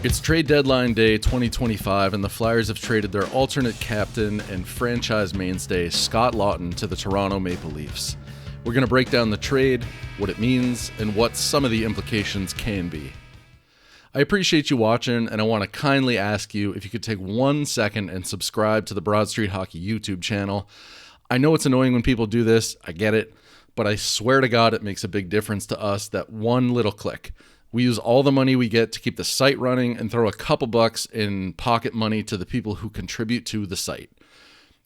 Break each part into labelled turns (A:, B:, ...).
A: It's trade deadline day 2025, and the Flyers have traded their alternate captain and franchise mainstay, Scott Laughton, to the Toronto Maple Leafs. We're going to break down the trade, what it means, and what some of the implications can be. I appreciate you watching, and I want to kindly ask you if you could take 1 second and subscribe to the Broad Street Hockey YouTube channel. I know it's annoying when people do this, I get it, but I swear to God it makes a big difference to us, that one little click. We use all the money we get to keep the site running and throw a couple bucks in pocket money to the people who contribute to the site.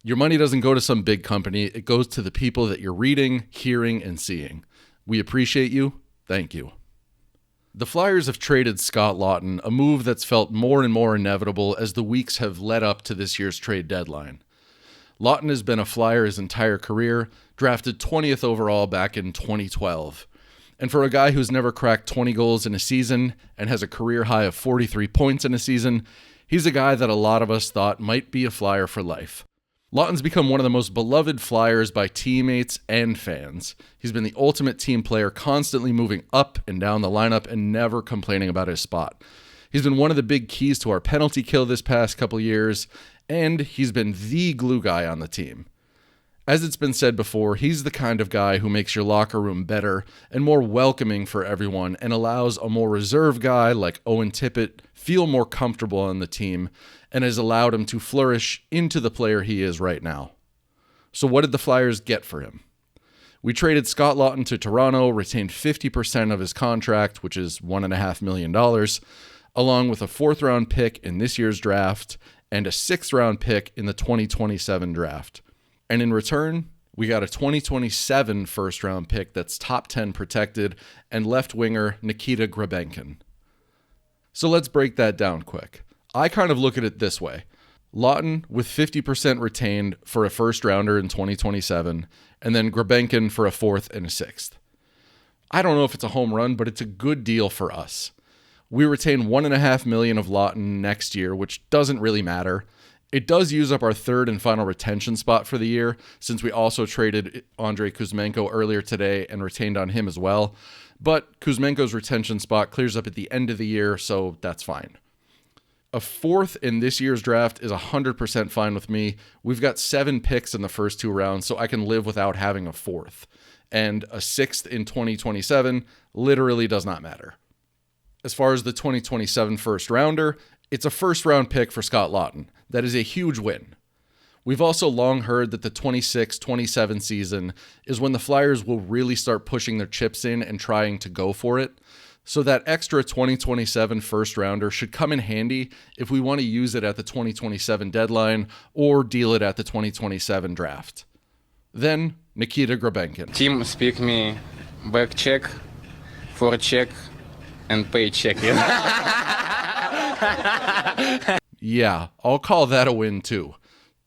A: Your money doesn't go to some big company, it goes to the people that you're reading, hearing, and seeing. We appreciate you. Thank you. The Flyers have traded Scott Laughton, a move that's felt more and more inevitable as the weeks have led up to this year's trade deadline. Laughton has been a Flyer his entire career, drafted 20th overall back in 2012. And for a guy who's never cracked 20 goals in a season and has a career high of 43 points in a season, he's a guy that a lot of us thought might be a Flyer for life. Laughton's become one of the most beloved Flyers by teammates and fans. He's been the ultimate team player, constantly moving up and down the lineup and never complaining about his spot. He's been one of the big keys to our penalty kill this past couple years, and he's been the glue guy on the team. As it's been said before, he's the kind of guy who makes your locker room better and more welcoming for everyone and allows a more reserved guy like Owen Tippett feel more comfortable on the team and has allowed him to flourish into the player he is right now. So what did the Flyers get for him? We traded Scott Laughton to Toronto, retained 50% of his contract, which is $1.5 million, along with a 4th-round pick in this year's draft and a 6th-round pick in the 2027 draft. And in return, we got a 2027 first-round pick that's top 10 protected and left winger Nikita Grabenkin. So let's break that down quick. I kind of look at it this way. Laughton with 50% retained for a first-rounder in 2027, and then Grabenkin for a 4th and a 6th. I don't know if it's a home run, but it's a good deal for us. We retain $1.5 million of Laughton next year, which doesn't really matter. It does use up our 3rd and final retention spot for the year, since we also traded Andrei Kuzmenko earlier today and retained on him as well. But Kuzmenko's retention spot clears up at the end of the year, so that's fine. A 4th in this year's draft is 100% fine with me. We've got 7 picks in the first 2 rounds, so I can live without having a 4th. And a 6th in 2027 literally does not matter. As far as the 2027 first rounder, it's a first-round pick for Scott Laughton. That is a huge win. We've also long heard that the 26-27 season is when the Flyers will really start pushing their chips in and trying to go for it. So that extra 2027 first-rounder should come in handy if we want to use it at the 2027 deadline or deal it at the 2027 draft. Then, Nikita Grabenkin.
B: Team speak me back check, for check, and pay check.
A: Yeah, I'll call that a win too.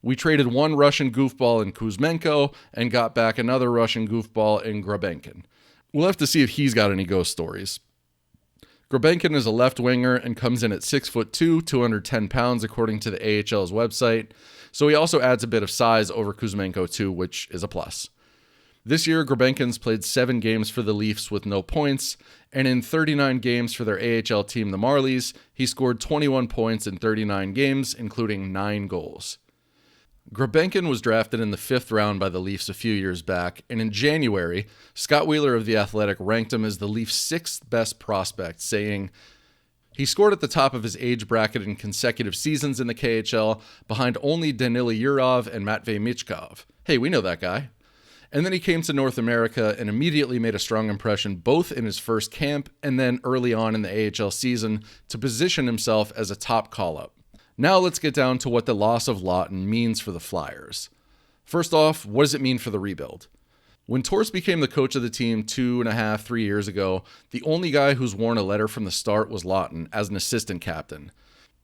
A: We traded one Russian goofball in Kuzmenko and got back another Russian goofball in Grabenkin. We'll have to see if he's got any ghost stories. Grabenkin is a left winger and comes in at 6'2", 210 pounds according to the AHL's website, so he also adds a bit of size over Kuzmenko too, which is a plus. This year, Grabenkin's played 7 games for the Leafs with no points, and in 39 games for their AHL team, the Marlies, he scored 21 points in 39 games, including 9 goals. Grabenkin was drafted in the 5th round by the Leafs a few years back, and in January, Scott Wheeler of The Athletic ranked him as the Leafs' 6th best prospect, saying, "He scored at the top of his age bracket in consecutive seasons in the KHL, behind only Danila Yurov and Matvei Michkov." Hey, we know that guy. And then he came to North America and immediately made a strong impression both in his first camp and then early on in the AHL season to position himself as a top call-up. Now let's get down to what the loss of Laughton means for the Flyers. First off, what does it mean for the rebuild? When Torts became the coach of the team 2.5, 3 years ago, the only guy who's worn a letter from the start was Laughton as an assistant captain.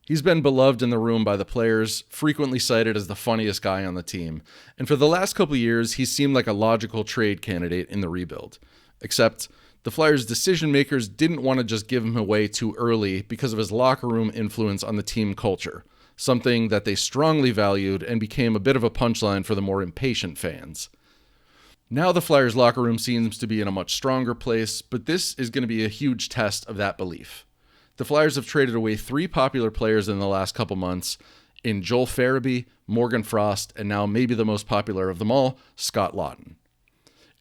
A: He's been beloved in the room by the players, frequently cited as the funniest guy on the team, and for the last couple years, he seemed like a logical trade candidate in the rebuild. Except, the Flyers' decision makers didn't want to just give him away too early because of his locker room influence on the team culture, something that they strongly valued and became a bit of a punchline for the more impatient fans. Now the Flyers' locker room seems to be in a much stronger place, but this is going to be a huge test of that belief. The Flyers have traded away 3 popular players in the last couple months in Joel Farabee, Morgan Frost, and now maybe the most popular of them all, Scott Laughton.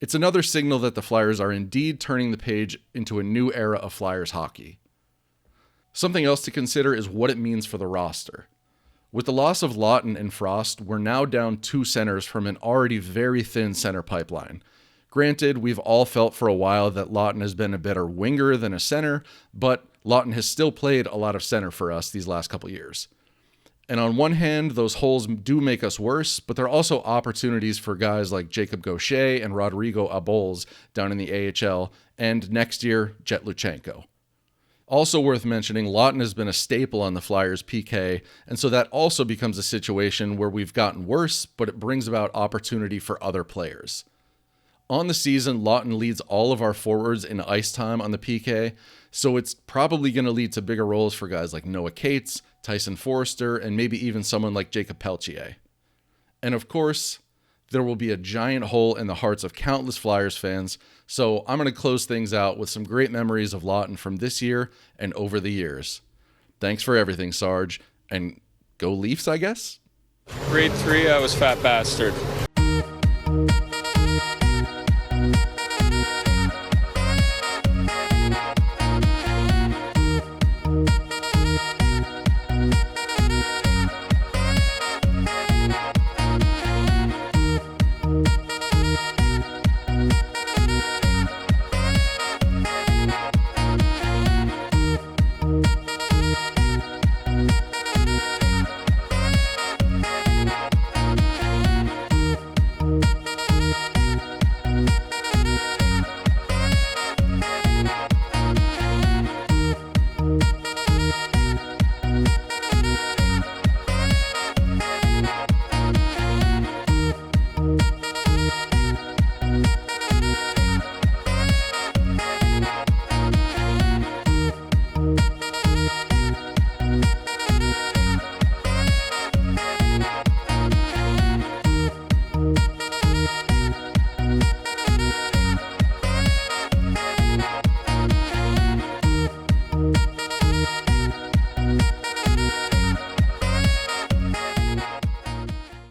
A: It's another signal that the Flyers are indeed turning the page into a new era of Flyers hockey. Something else to consider is what it means for the roster. With the loss of Laugton and Frost, we're now down 2 centers from an already very thin center pipeline. Granted, we've all felt for a while that Laugton has been a better winger than a center, but Laugton has still played a lot of center for us these last couple years. And on one hand, those holes do make us worse, but they're also opportunities for guys like Jacob Gaucher and Rodrigo Abols down in the AHL, and next year, Jet Luchenko. Also worth mentioning, Laugton has been a staple on the Flyers' PK, and so that also becomes a situation where we've gotten worse, but it brings about opportunity for other players. On the season, Laugton leads all of our forwards in ice time on the PK, so it's probably going to lead to bigger roles for guys like Noah Cates, Tyson Forrester, and maybe even someone like Jacob Peltier. And of course, there will be a giant hole in the hearts of countless Flyers fans, so I'm going to close things out with some great memories of Laugton from this year and over the years. Thanks for everything, Sarge, and go Leafs, I guess?
C: Grade 3, I was Fat Bastard.